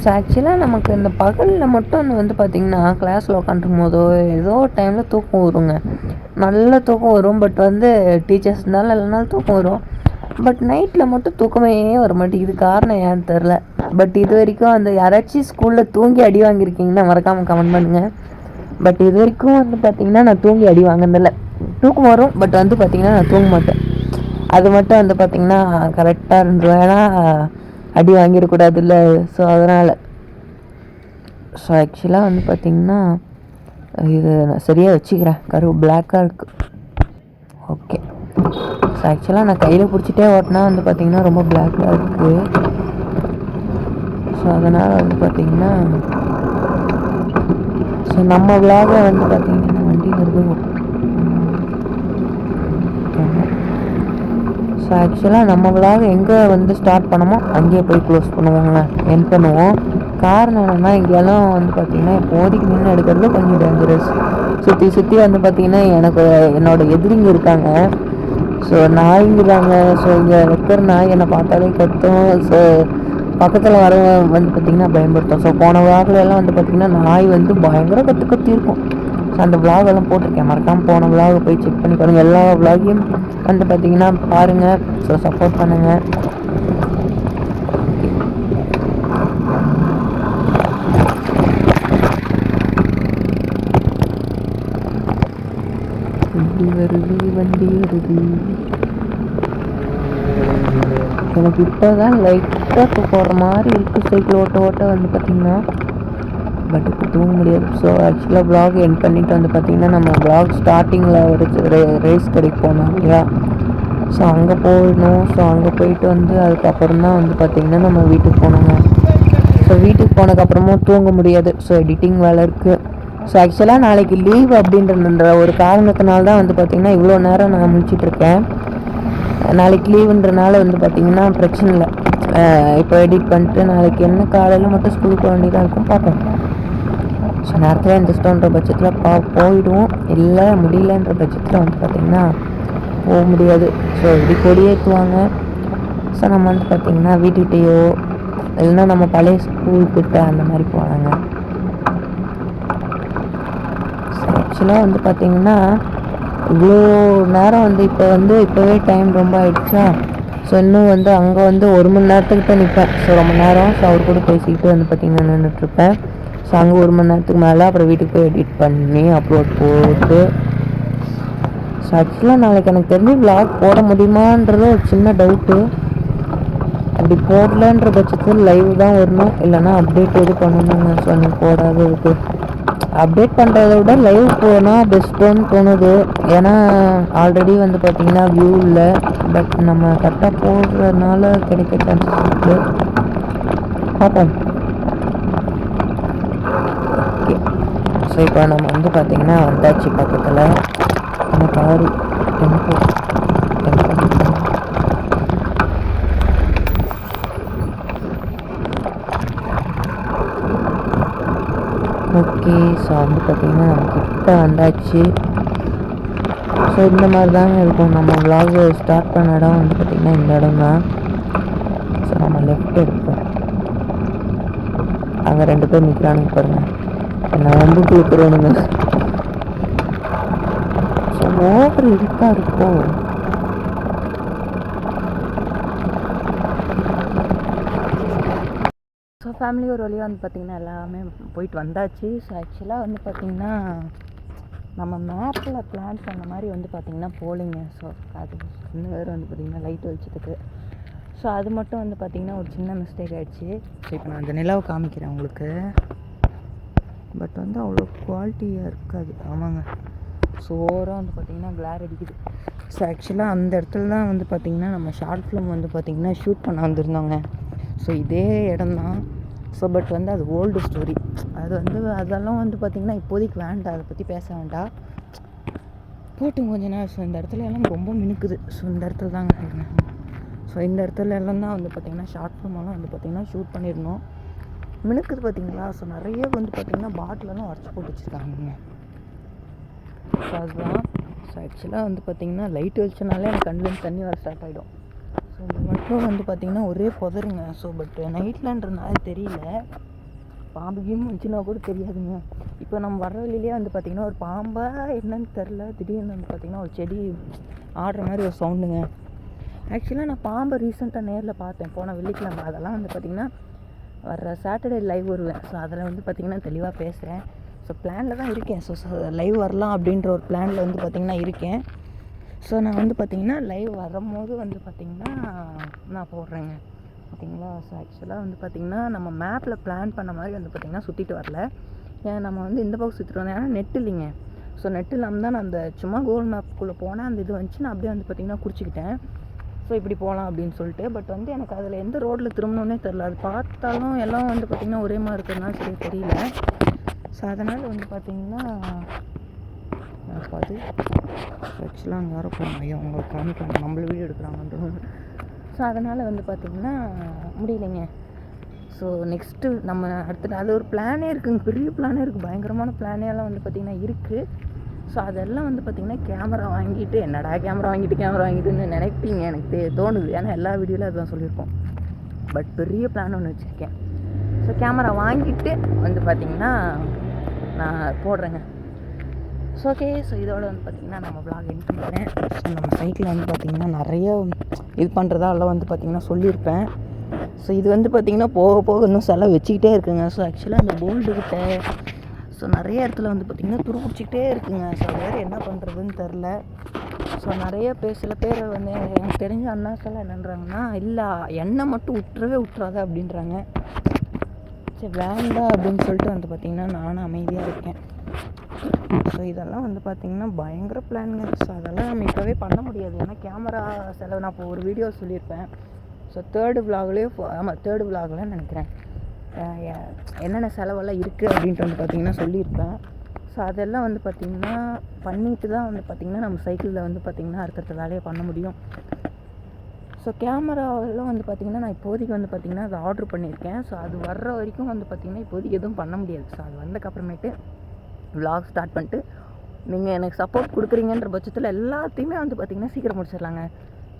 ஸோ ஆக்சுவலாக நமக்கு இந்த பகலில் மட்டும் வந்து பார்த்திங்கன்னா கிளாஸில் உட்காந்துருக்கும் போதோ ஏதோ டைமில் தூக்கம் வருங்க, நல்ல தூக்கம் வரும். பட் வந்து டீச்சர்ஸ் இருந்தாலும் இல்லைனாலும் தூக்கம் வரும். பட் நைட்டில் மட்டும் தூக்கமே வர மாட்டேங்குது, காரணம் ஏன்னு தெரில. பட் இது வரைக்கும் அந்த யாராச்சும் ஸ்கூலில் தூங்கி அடி வாங்கியிருக்கீங்கன்னா மறக்காமல் கமெண்ட் பண்ணுங்கள். பட் இது வரைக்கும் வந்து பார்த்திங்கன்னா நான் தூங்கி அடி வாங்கினதில்லை. தூக்கம் வரும், பட் வந்து பார்த்திங்கன்னா நான் தூங்க மாட்டேன். அது மட்டும் வந்து பார்த்திங்கன்னா கரெக்டாக இருந்துடும், ஏன்னா அடி வாங்கிடக்கூடாது இல்லை. ஸோ அதனால் ஸோ ஆக்சுவலாக வந்து பார்த்திங்கன்னா இது நான் சரியாக வச்சுக்கிறேன், பிளாக்காக இருக்குது. ஓகே. ஸோ ஆக்சுவலாக நான் கையில் பிடிச்சிட்டே ஓட்டினா வந்து பார்த்திங்கன்னா ரொம்ப பிளாக்காக இருக்குது. ஸோ அதனால் வந்து பார்த்திங்கன்னா ஸோ நம்ம விலாகை வந்து பார்த்திங்கன்னா வண்டி வருது. ஸோ ஆக்சுவலாக நம்ம விலாக எங்கே வந்து ஸ்டார்ட் பண்ணமோ அங்கேயே போய் க்ளோஸ் பண்ணுவோங்க, என் பண்ணுவோம். காரணம் என்னென்னா இங்கெல்லாம் வந்து பார்த்திங்கன்னா இப்போதைக்கு நின்று எடுக்கிறது கொஞ்சம் டேஞ்சரஸ். சுற்றி சுற்றி வந்து பார்த்திங்கன்னா எனக்கு என்னோடய எதிரிங்க இருக்காங்க. ஸோ நாய்ங்கிறாங்க. ஸோ இங்கே வைக்கிற நாய் என்னை பார்த்தாலே கத்தும். ஸோ பக்கத்தில் வரவங்க வந்து பார்த்திங்கன்னா பயன்படுத்தும். ஸோ போன விலாகிலெல்லாம் வந்து பார்த்திங்கன்னா நாய் வந்து பயங்கர கத்தி இருக்கும். ஸோ அந்த விலாகெல்லாம் போட்டிருக்கேன், மறக்காமல் போன விலாகை போய் செக் பண்ணி பாருங்கள். எல்லா விலாகையும் வந்து பார்த்திங்கன்னா பாருங்கள். ஸோ சப்போர்ட் பண்ணுங்கள். வண்டி வருது. எனக்கு இப்போ தான் லைட்டாக போகிற மாதிரி இருக்குது சைக்கிள் ஓட்ட வந்து பார்த்திங்கன்னா. பட் இப்போ தூங்க முடியாது. ஸோ ஆக்சுவலாக வ்ளாக் எண்ட் பண்ணிவிட்டு வந்து பார்த்திங்கன்னா நம்ம வ்ளாக் ஸ்டார்டிங்கில் ஒரு ரேஸ் கடைக்கு போனோம் இல்லையா. ஸோ அங்கே போகணும். ஸோ அங்கே போயிட்டு வந்து அதுக்கப்புறம் தான் வந்து பார்த்திங்கன்னா நம்ம வீட்டுக்கு போனோங்க. ஸோ வீட்டுக்கு போனதுக்கப்புறமும் தூங்க முடியாது. ஸோ எடிட்டிங் வேலை இருக்குது. ஸோ ஆக்சுவலாக நாளைக்கு லீவ் அப்படின்ற ஒரு காரணத்தினால தான் வந்து பார்த்திங்கன்னா இவ்வளோ நேரம் நான் முடிச்சிட்ருக்கேன். நாளைக்கு லீவுன்றனால வந்து பார்த்திங்கன்னா பிரச்சனை இல்லை. இப்போ எடிட் பண்ணிட்டு நாளைக்கு என்ன காலையில் மட்டும் ஸ்கூலுக்கு போக வேண்டியதாக இருக்கும், பார்ப்போம். ஸோ நேரத்தில் எந்திரிச்சிட்டோன்ற பட்சத்தில் போயிடுவோம். இல்லை முடியலன்ற பட்சத்தில் வந்து பார்த்திங்கன்னா போக முடியாது. ஸோ இப்படி கொடியேற்றுவாங்க. ஸோ நம்ம வந்து பார்த்திங்கன்னா வீட்டுக்கிட்டேயோ இல்லைன்னா நம்ம பழைய ஸ்கூல்கிட்ட அந்த மாதிரி போனாங்க. ஆக்சுவலாக வந்து பார்த்திங்கன்னா இவ்வளோ நேரம் வந்து இப்போவே டைம் ரொம்ப ஆயிடுச்சா. ஸோ இன்னும் வந்து அங்கே வந்து 1 மணி நேரத்துக்கிட்ட நிற்பேன். ஸோ ரொம்ப நேரம். ஸோ அவர் கூட பேசிக்கிட்டு வந்து பார்த்திங்கன்னா நின்றுட்டுருப்பேன். ஸோ அங்கே 1 மணி நேரத்துக்கு மேலே அப்புறம் வீட்டுக்கு போய் எடிட் பண்ணி அப்லோட் போட்டு. ஸோ ஆக்சுவலாக நாளைக்கு எனக்கு தெரிஞ்சு விளாக் போட முடியுமான்றது ஒரு சின்ன டவுட்டு. அப்படி போடலன்ற பட்சத்தில் லைவ் தான் வரணும், இல்லைனா அப்டேட் எது பண்ணணுங்க. ஸோ அன்றைக்கி போடாததுக்கு அப்டேட் பண்ணுறத விட லைவ் போனால் பெஸ்ட்டுன்னு தோணுது. ஏன்னா ஆல்ரெடி வந்து பார்த்திங்கன்னா வியூ இல்லை. பட் நம்ம கரெக்டாக போடுறதுனால கிடைக்க சான்சஸ் இருக்குது. பார்ப்போம். ஓகே. ஸோ இப்போ நம்ம வந்து பார்த்திங்கன்னா வந்தாச்சு பக்கத்தில். நம்ம காரு டெம்போ ஓகே. ஸோ வந்து பார்த்திங்கன்னா நம்ம கிட்ட வந்தாச்சு. ஸோ இந்த மாதிரி தாங்க இருக்கும். நம்ம விலாக் ஸ்டார்ட் பண்ண இடம் வந்து பார்த்திங்கன்னா இந்த இடம் தான். ஸோ நம்ம லெஃப்ட் எடுப்போம். அங்கே 2 பேர் நிற்கிறானுங்க பாருங்கள், நான் வந்து கொடுக்குறோனுங்க. ஸோ ஓவர் இருக்கா இருக்கும். ஸோ ஃபேமிலி ஒரு வழியாக வந்து பார்த்திங்கன்னா எல்லாமே போயிட்டு வந்தாச்சு. ஸோ ஆக்சுவலாக வந்து பார்த்திங்கன்னா நம்ம மேப்பில் பிளான் பண்ண மாதிரி வந்து பார்த்திங்கன்னா போலிங்க. ஸோ அது இன்னும் வேறு வந்து பார்த்திங்கன்னா லைட் வெளிச்சத்துக்கு. ஸோ அது மட்டும் வந்து பார்த்திங்கன்னா ஒரு சின்ன மிஸ்டேக் ஆகிடுச்சு. ஸோ இப்போ நான் அந்த நிலாவை காமிக்கிறேன் உங்களுக்கு. பட் வந்து அவ்வளோ குவாலிட்டியாக இருக்காது. ஆமாங்க. ஸோ ஓவராக வந்து பார்த்திங்கன்னா கிளார் அடிக்குது. ஸோ ஆக்சுவலாக அந்த இடத்துல தான் வந்து பார்த்திங்கன்னா நம்ம ஷார்ட் ஃபிலிம் வந்து பார்த்திங்கன்னா ஷூட் பண்ண வந்திருந்தோங்க. ஸோ இதே இடம் தான். ஸோ பட் வந்து அது ஓல்டு ஸ்டோரி. அது வந்து அதெல்லாம் வந்து பார்த்திங்கன்னா இப்போதைக்கு வேண்டாம், அதை பற்றி பேச வேண்டாம், போட்டும் கொஞ்ச நேரம். ஸோ இந்த இடத்துல எல்லாம் ரொம்ப மினுக்குது. ஸோ இந்த இடத்துல தாங்க இருக்கேன். ஸோ இந்த இடத்துல எல்லாம் தான் வந்து பார்த்திங்கன்னா ஷார்ட் ஃபிலிமெல்லாம் வந்து பார்த்திங்கன்னா ஷூட் பண்ணியிருந்தோம். மினுக்குது பார்த்திங்களா. ஸோ நிறைய வந்து பார்த்திங்கன்னா பாட்டிலெல்லாம் உடச்சி போட்டு வச்சுருக்காங்க. ஸோ அதுதான். ஸோ ஆக்சுவலாக வந்து பார்த்திங்கன்னா லைட் வெளிச்சனாலே எனக்கு கண்ணிலேருந்து தண்ணி வர ஸ்டார்ட் ஆகிடும். ஸோ இது மட்டும் வந்து பார்த்திங்கன்னா ஒரே புதருங்க. ஸோ பட் நைட்லன்றனால தெரியல. பாம்பு கீம்பு வந்துச்சுன்னா கூட தெரியாதுங்க. இப்போ நம்ம வர்ற வழியிலே வந்து பார்த்திங்கன்னா ஒரு பாம்பா என்னன்னு தெரில, திடீர்னு வந்து பார்த்திங்கன்னா ஒரு செடி ஆடுற மாதிரி ஒரு சவுண்டுங்க. ஆக்சுவலாக நான் பாம்பை ரீசெண்டாக நேரில் பார்த்தேன் போன வெள்ளிக்கிழமை. அதெல்லாம் வந்து பார்த்திங்கன்னா வர்ற சாட்டர்டே லைவ் வருவேன். ஸோ அதில் வந்து பார்த்திங்கன்னா தெளிவாக பேசுகிறேன். ஸோ பிளானில் தான் இருக்கேன். ஸோ லைவ் வரலாம் அப்படின்ற ஒரு பிளானில் வந்து பார்த்திங்கன்னா இருக்கேன். ஸோ நான் வந்து பார்த்திங்கன்னா லைவ் வரும்போது வந்து பார்த்திங்கன்னா நான் போடுறேங்க, ஓகேங்களா. ஸோ ஆக்சுவலாக வந்து பார்த்திங்கன்னா நம்ம மேப்பில் பிளான் பண்ண மாதிரி வந்து பார்த்திங்கன்னா சுற்றிட்டு வரல. ஏன் நம்ம வந்து இந்த பக்கம் சுற்றிட்டு வந்தோம், ஏன்னா நெட் இல்லைங்க. ஸோ நெட் இல்லாமல் தான் நான் அந்த சும்மா கூகுள் மேப்புக்குள்ளே போனேன். அந்த இது வந்துச்சு, நான் அப்படியே வந்து பார்த்திங்கன்னா குறிச்சிக்கிட்டேன். ஸோ இப்படி போகலாம் அப்படின்னு சொல்லிட்டு. பட் வந்து எனக்கு அதில் எந்த ரோட்டில் திரும்பணுன்னே தெரில. அது பார்த்தாலும் எல்லாம் வந்து பார்த்திங்கன்னா ஒரே மாதிரி இருக்கிறதுனால சரி தெரியல. ஸோ அதனால் வந்து பார்த்திங்கன்னா அது ஆக்சுவலாக அங்கே யாரோ போகிறாங்க, ஐயோ அவங்களுக்கு காமிக்கிறாங்க, நம்மள வீடியோ எடுக்கிறாங்கன்ற. ஸோ அதனால் வந்து பார்த்திங்கன்னா முடியலைங்க. ஸோ நெக்ஸ்ட்டு நம்ம அடுத்துட்டு அது ஒரு பிளானே இருக்குங்க, பெரிய பிளானே இருக்குது, பயங்கரமான பிளானே எல்லாம் வந்து பார்த்திங்கன்னா இருக்குது. ஸோ அதெல்லாம் வந்து பார்த்திங்கன்னா கேமரா வாங்கிட்டு என்னடா கேமரா வாங்கிட்டுன்னு நினைப்பீங்க, எனக்கு தோணுது. ஏன்னா எல்லா வீடியோவில் அதுதான் சொல்லியிருக்கோம். பட் பெரிய பிளான் ஒன்று வச்சுருக்கேன். ஸோ கேமரா வாங்கிட்டு வந்து பார்த்திங்கன்னா நான் போடுறேங்க. So okay. ஸோ இதோட வந்து பார்த்திங்கன்னா நம்ம vlog எண்ட் பண்ணிக்கிறேன். ஸோ நம்ம சைக்கிளில் வந்து பார்த்திங்கன்னா நிறைய இது பண்ணுறதா எல்லாம் வந்து பார்த்திங்கன்னா சொல்லியிருப்பேன். ஸோ இது வந்து பார்த்திங்கன்னா போக போக இன்னும் செலவு வச்சுக்கிட்டே இருக்குங்க. ஸோ ஆக்சுவலாக அந்த போல்டுக்கிட்ட ஸோ நிறைய இடத்துல வந்து பார்த்திங்கன்னா துரு பிடிச்சிக்கிட்டே இருக்குங்க. ஸோ வேறு என்ன பண்ணுறதுன்னு தெரில. ஸோ நிறைய சில பேர் வந்து எனக்கு தெரிஞ்ச அண்ணாக்கெல்லாம் என்னன்றாங்கன்னா, இல்லை எண்ணெய் மட்டும் விட்டுறாத அப்படின்றாங்க. சரி வேண்டாம் அப்படின்னு சொல்லிட்டு வந்து பார்த்திங்கன்னா நானும் அமைதியாக இருக்கேன். ஸோ இதெல்லாம் வந்து பார்த்திங்கன்னா பயங்கர பிளானுங்க. ஸோ அதெல்லாம் நம்ம இப்போவே பண்ண முடியாது. ஏன்னா கேமரா செலவு நான் இப்போ ஒரு வீடியோ சொல்லியிருப்பேன். ஸோ தேர்டு விலாகில் நினைக்கிறேன் என்னென்ன செலவெல்லாம் இருக்குது அப்படின்ட்டு வந்து பார்த்திங்கன்னா சொல்லியிருப்பேன். ஸோ அதெல்லாம் வந்து பார்த்திங்கன்னா பண்ணிட்டு தான் வந்து பார்த்திங்கன்னா நம்ம சைக்கிளில் வந்து பார்த்திங்கன்னா அடுத்தடுத்த வேலையை பண்ண முடியும். ஸோ கேமராவெல்லாம் வந்து பார்த்திங்கன்னா நான் இப்போதைக்கு வந்து பார்த்திங்கன்னா அதை ஆர்டர் பண்ணியிருக்கேன். ஸோ அது வர்ற வரைக்கும் வந்து பார்த்திங்கன்னா இப்போதைக்கு எதுவும் பண்ண முடியாது. ஸோ அது வந்ததுக்கப்புறமேட்டு விலாக் ஸ்டார்ட் பண்ணிட்டு நீங்கள் எனக்கு சப்போர்ட் கொடுக்குறீங்கன்ற பட்சத்தில் எல்லாத்தையுமே வந்து பார்த்திங்கன்னா சீக்கிரம் முடிச்சிடலாங்க.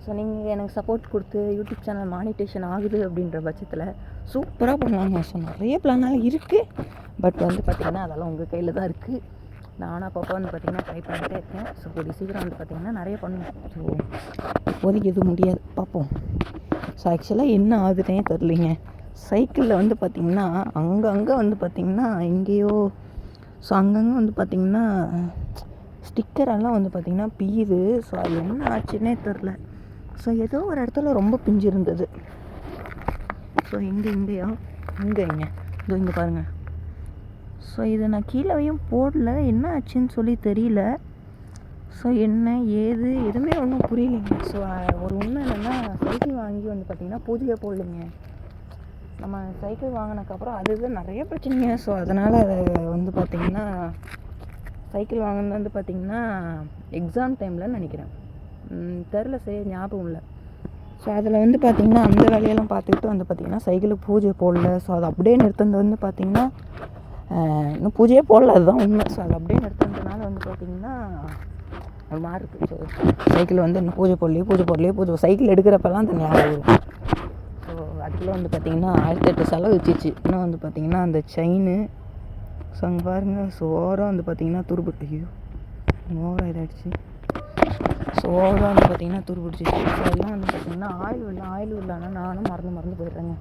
ஸோ நீங்கள் எனக்கு சப்போர்ட் கொடுத்து யூடியூப் சேனல் மானிட்டேஷன் ஆகுது அப்படின்ற பட்சத்தில் சூப்பராக பண்ணுவாங்க. ஸோ நிறைய பிளானாக இருக்குது. பட் வந்து பார்த்திங்கன்னா அதெல்லாம் உங்கள் கையில் தான் இருக்குது. நானும் அப்பப்போ வந்து பார்த்திங்கன்னா ட்ரை பண்ணிகிட்டே இருக்கேன். ஸோ கூடிய சீக்கிரம் வந்து பார்த்திங்கன்னா நிறைய பண்ணுவேன். ஸோ இப்போதைக்கு எதுவும் முடியாது, பார்ப்போம். ஸோ ஆக்சுவலாக என்ன ஆகுதுன்னே தெரிலிங்க. சைக்கிளில் வந்து பார்த்திங்கன்னா அங்கங்கே வந்து பார்த்திங்கன்னா எங்கேயோ ஸோ அங்கங்கே வந்து பார்த்திங்கன்னா ஸ்டிக்கரெல்லாம் வந்து பார்த்திங்கன்னா பியுது. ஸோ அது என்ன ஆச்சுன்னே தெரில. ஸோ ஏதோ ஒரு இடத்துல ரொம்ப பிஞ்சு இருந்தது. ஸோ இங்கேயா இங்கே இங்கே பாருங்கள். ஸோ இதை நான் கீழேயும் போடல, என்ன ஆச்சுன்னு சொல்லி தெரியல. ஸோ என்ன ஏது எதுவுமே ஒன்றும் புரியலைங்க. ஸோ ஒரு உண்மை என்னென்னா, சைக்கிள் வாங்கி வந்து பார்த்திங்கன்னா பூஜையை போடலைங்க. நம்ம சைக்கிள் வாங்கினதுக்கப்புறம் அதுதான் நிறைய பிரச்சனைங்க. ஸோ அதனால் அதை வந்து பார்த்திங்கன்னா சைக்கிள் வாங்கினது வந்து பார்த்திங்கன்னா எக்ஸாம் டைமில் நினைக்கிறேன், தெரில சரி ஞாபகம் இல்லை. ஸோ அதில் வந்து பார்த்திங்கன்னா அந்த வேலையெல்லாம் பார்த்துக்கிட்டு வந்து பார்த்திங்கன்னா சைக்கிளுக்கு பூஜை போடல. ஸோ அதை அப்படியே நிறுத்துறது வந்து பார்த்திங்கன்னா இன்னும் பூஜையே போடல, அதுதான் உண்மை. ஸோ அதை அப்படியே நிறுத்துறதுனால வந்து பார்த்திங்கன்னா அது மாதிரி இருக்குது. ஸோ சைக்கிள் வந்து இன்னும் பூஜை போடலையே சைக்கிள் எடுக்கிறப்பெல்லாம் அந்த ஞாபகம் இருக்கும். ஸோ அதுக்குள்ளே வந்து பார்த்திங்கன்னா 1008 செலவு வச்சிச்சு. இன்னும் வந்து பார்த்திங்கன்னா அந்த செயின் ஸோ அங்கே பாருங்கள். ஸோ ஓவராக வந்து பார்த்திங்கன்னா துருப்பிட்டு ஓவராக இதாகிடுச்சு. ஸோ ஓவராக வந்து பார்த்திங்கன்னா துருப்பிடிச்சிச்சு. ஸோ அதெல்லாம் வந்து பார்த்திங்கன்னா ஆயில் இல்லைன்னா நானும் மறந்து போயிடுறேங்க.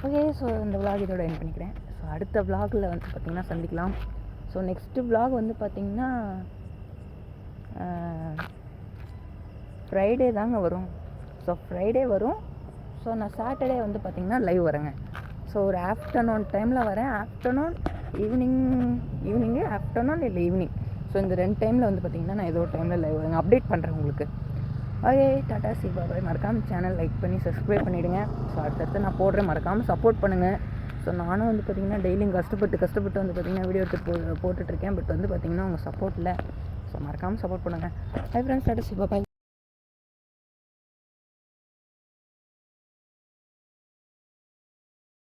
ஓகே. ஸோ இந்த விலாக் இதோட எண்ட் பண்ணிக்கிறேன். ஸோ அடுத்த விலாகில் வந்து பார்த்திங்கன்னா சந்திக்கலாம். ஸோ நெக்ஸ்ட்டு விலாக் வந்து பார்த்திங்கன்னா ஃப்ரைடே தாங்க வரும். ஸோ ஃப்ரைடே வரும். ஸோ நான் சாட்டர்டே வந்து பார்த்திங்கன்னா லைவ் வரேங்க. ஸோ ஒரு ஆஃப்டர்நூன் டைமில் வரேன். ஈவினிங்கு ஆஃப்டர்நூன் இல்லை ஈவினிங். ஸோ இந்த 2 டைமில் வந்து பார்த்திங்கன்னா நான் ஏதோ ஒரு டைமில் லைவ் வரேங்க, அப்டேட் பண்ணுறேன் உங்களுக்கு. ஓகே, டாடா சி பாய். மறக்காமல் சேனல் லைக் பண்ணி சப்ஸ்கிரைப் பண்ணிவிடுங்க. ஸோ அடுத்தடுத்து நான் போடுறேன், மறக்காமல் சப்போர்ட் பண்ணுங்கள். ஸோ நானும் வந்து பார்த்திங்கன்னா டெய்லியும் கஷ்டப்பட்டு வந்து பார்த்திங்கன்னா வீடியோ எடுத்து போட்டுட்ருக்கேன். பட் வந்து பார்த்திங்கன்னா உங்கள் சப்போர்ட் இல்லை. ஸோ மறக்காமல் சப்போர்ட் பண்ணுங்கள். ஹை ஃப்ரெண்ட்ஸ், டாடா சி பாய்.